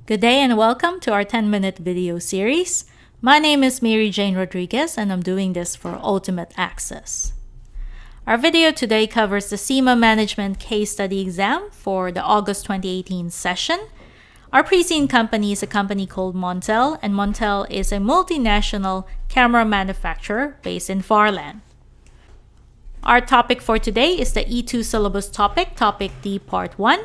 Good day and welcome to our 10-minute video series. My name is Mary Jane Rodriguez and I'm doing this for Ultimate Access. Our video today covers the SEMA Management Case Study Exam for the August 2018 session. Our pre-seen company is a company called Montel, and Montel is a multinational camera manufacturer based in Farland. Our topic for today is the E2 syllabus topic D Part 1.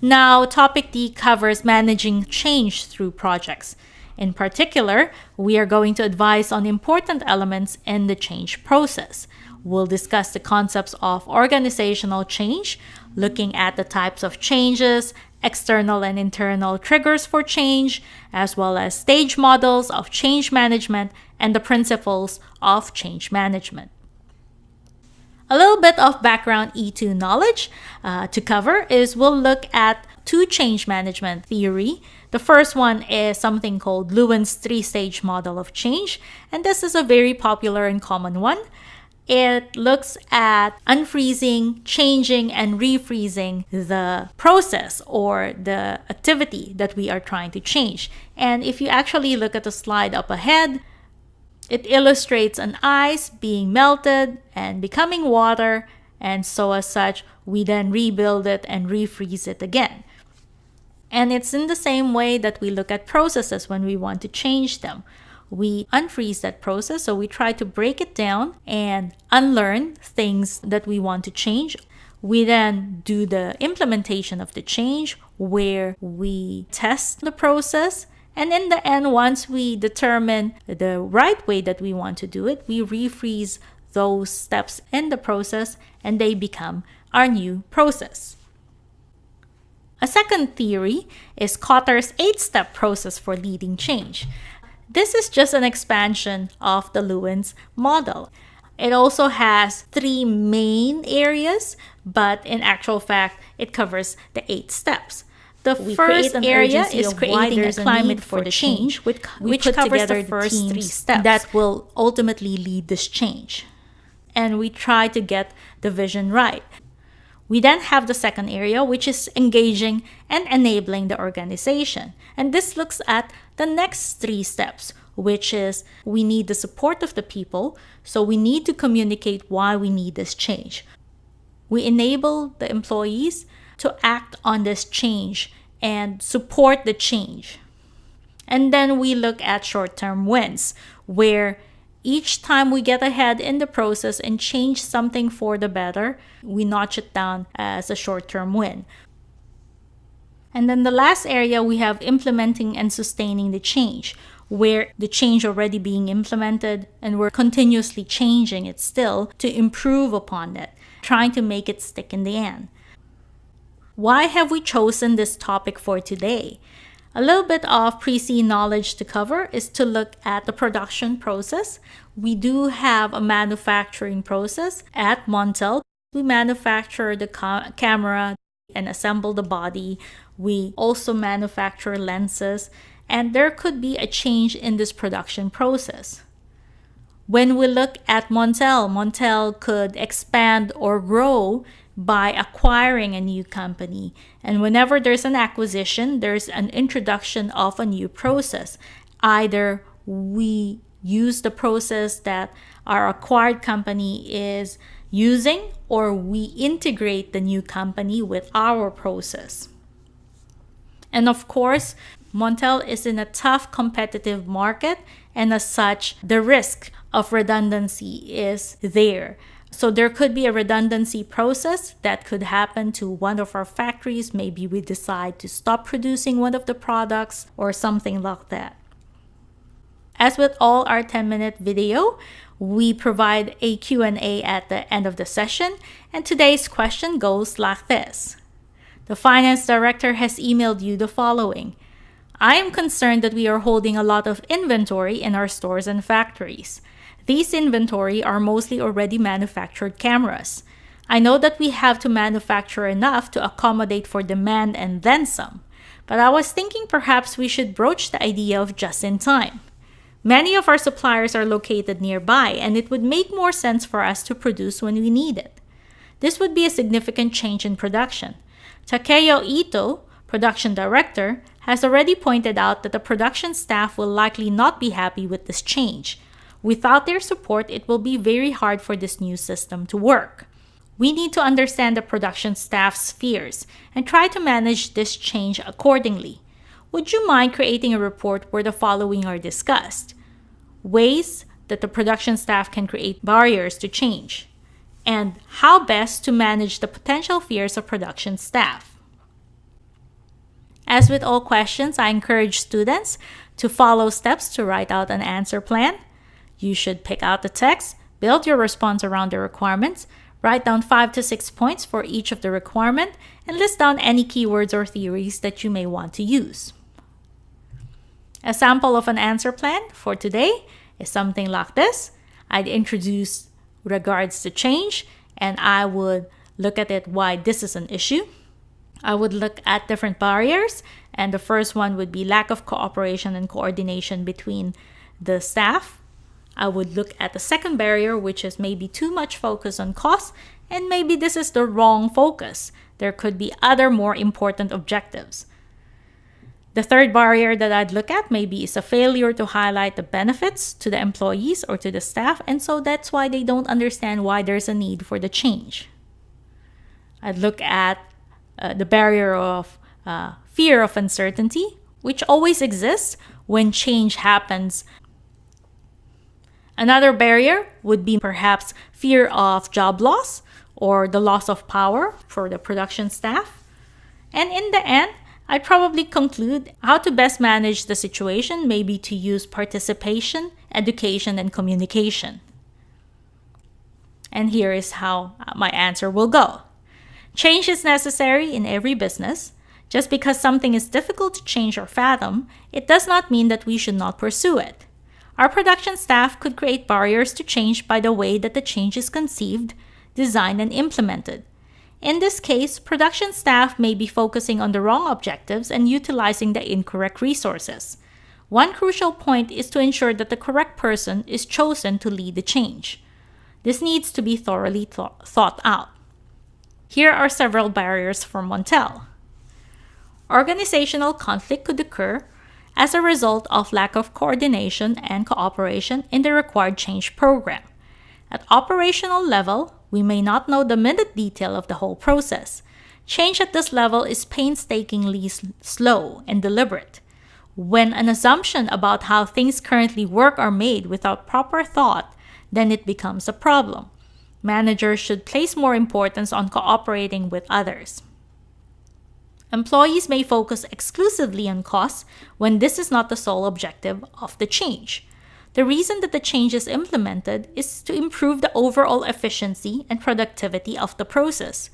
Now, Topic D covers managing change through projects. In particular, we are going to advise on important elements in the change process. We'll discuss the concepts of organizational change, looking at the types of changes, external and internal triggers for change, as well as stage models of change management and the principles of change management. A little bit of background E2 knowledge to cover is we'll look at two change management theory. The first one is something called Luhans' three-stage model of change, and this is a very popular and common one. It looks at unfreezing, changing, and refreezing the process or the activity that we are trying to change. And if you actually look at the slide up ahead, it illustrates an ice being melted and becoming water, and so as such, we then rebuild it and refreeze it again. And it's in the same way that we look at processes when we want to change them. We unfreeze that process, so we try to break it down and unlearn things that we want to change. We then do the implementation of the change where we test the process. And in the end, once we determine the right way that we want to do it, we refreeze those steps in the process and they become our new process. A second theory is Cotters' 8-step process for leading change. This is just an expansion of the Luhans model. It also has 3 main areas, but in actual fact, it covers the 8 steps. The first area is creating a climate for the change, which covers the first 3 steps that will ultimately lead this change. And we try to get the vision right. We then have the second area, which is engaging and enabling the organization. And this looks at the next 3 steps, which is we need the support of the people, so we need to communicate why we need this change. We enable the employees to act on this change and support the change. And then we look at short-term wins, where each time we get ahead in the process and change something for the better, we notch it down as a short-term win. And then the last area, we have implementing and sustaining the change, where the change already being implemented and we're continuously changing it still to improve upon it, trying to make it stick in the end. Why have we chosen this topic for today? A little bit of pre-seen knowledge to cover is to look at the production process. We do have a manufacturing process at Montel. We manufacture the camera and assemble the body. We also manufacture lenses, and there could be a change in this production process. When we look at Montel could expand or grow by acquiring a new company. And whenever there's an acquisition, there's an introduction of a new process. Either we use the process that our acquired company is using, or we integrate the new company with our process. And of course, Montel is in a tough competitive market, and as such, the risk of redundancy is there. So there could be a redundancy process that could happen to one of our factories. Maybe we decide to stop producing one of the products or something like that. As with all our 10-minute video, we provide a Q&A at the end of the session, and today's question goes like this. The finance director has emailed you the following. I am concerned that we are holding a lot of inventory in our stores and factories. These inventory are mostly already manufactured cameras. I know that we have to manufacture enough to accommodate for demand and then some, but I was thinking perhaps we should broach the idea of just-in-time. Many of our suppliers are located nearby, and it would make more sense for us to produce when we need it. This would be a significant change in production. Takeo Ito, production director, has already pointed out that the production staff will likely not be happy with this change. Without their support, it will be very hard for this new system to work. We need to understand the production staff's fears and try to manage this change accordingly. Would you mind creating a report where the following are discussed? Ways that the production staff can create barriers to change, and how best to manage the potential fears of production staff. As with all questions, I encourage students to follow steps to write out an answer plan. You should pick out the text, build your response around the requirements, write down 5 to 6 points for each of the requirement, and list down any keywords or theories that you may want to use. A sample of an answer plan for today is something like this. I'd introduce regards to change, and I would look at it why this is an issue. I would look at different barriers, and the first one would be lack of cooperation and coordination between the staff. I would look at the second barrier, which is maybe too much focus on cost, and maybe this is the wrong focus. There could be other more important objectives. The third barrier that I'd look at maybe is a failure to highlight the benefits to the employees or to the staff, and so that's why they don't understand why there's a need for the change. I'd look at the barrier of fear of uncertainty, which always exists when change happens. Another barrier would be perhaps fear of job loss or the loss of power for the production staff. And in the end, I'd probably conclude how to best manage the situation, maybe to use participation, education, and communication. And here is how my answer will go. Change is necessary in every business. Just because something is difficult to change or fathom, it does not mean that we should not pursue it. Our production staff could create barriers to change by the way that the change is conceived, designed, and implemented. In this case, production staff may be focusing on the wrong objectives and utilizing the incorrect resources. One crucial point is to ensure that the correct person is chosen to lead the change. This needs to be thoroughly thought out. Here are several barriers for Montel. Organizational conflict could occur as a result of lack of coordination and cooperation in the required change program. At operational level, we may not know the minute detail of the whole process. Change at this level is painstakingly slow and deliberate. When an assumption about how things currently work are made without proper thought, then it becomes a problem. Managers should place more importance on cooperating with others. Employees may focus exclusively on costs when this is not the sole objective of the change. The reason that the change is implemented is to improve the overall efficiency and productivity of the process.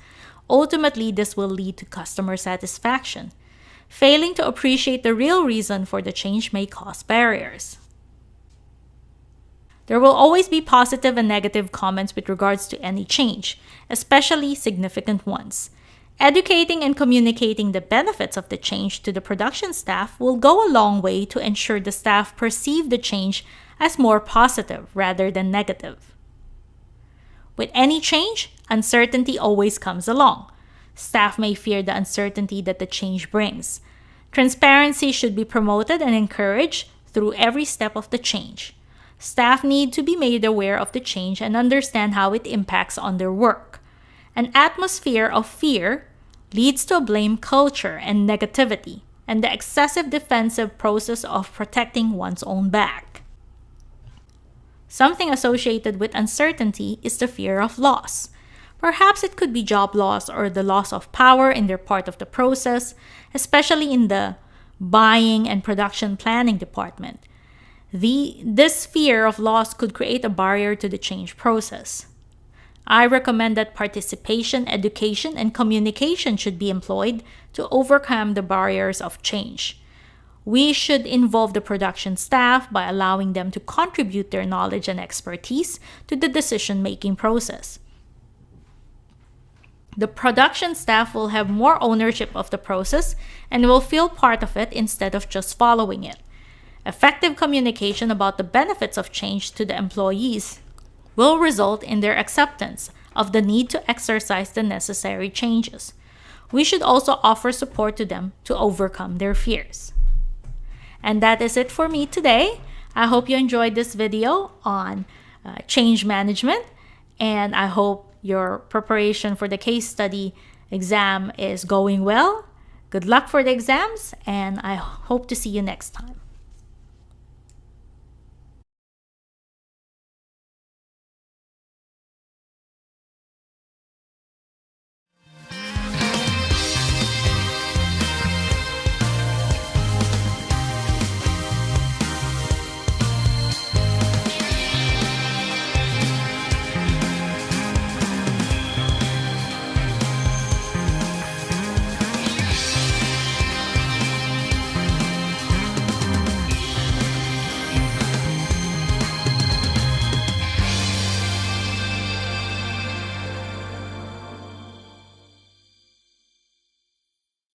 Ultimately, this will lead to customer satisfaction. Failing to appreciate the real reason for the change may cause barriers. There will always be positive and negative comments with regards to any change, especially significant ones. Educating and communicating the benefits of the change to the production staff will go a long way to ensure the staff perceive the change as more positive rather than negative. With any change, uncertainty always comes along. Staff may fear the uncertainty that the change brings. Transparency should be promoted and encouraged through every step of the change. Staff need to be made aware of the change and understand how it impacts on their work. An atmosphere of fear leads to a blame culture and negativity, and the excessive defensive process of protecting one's own back. Something associated with uncertainty is the fear of loss. Perhaps it could be job loss or the loss of power in their part of the process, especially in the buying and production planning department. This fear of loss could create a barrier to the change process. I recommend that participation, education, and communication should be employed to overcome the barriers of change. We should involve the production staff by allowing them to contribute their knowledge and expertise to the decision-making process. The production staff will have more ownership of the process and will feel part of it instead of just following it. Effective communication about the benefits of change to the employees will result in their acceptance of the need to exercise the necessary changes. we should also offer support to them to overcome their fears. And that is it for me today. I hope you enjoyed this video on change management, and I hope your preparation for the case study exam is going well. Good luck for the exams, and I hope to see you next time.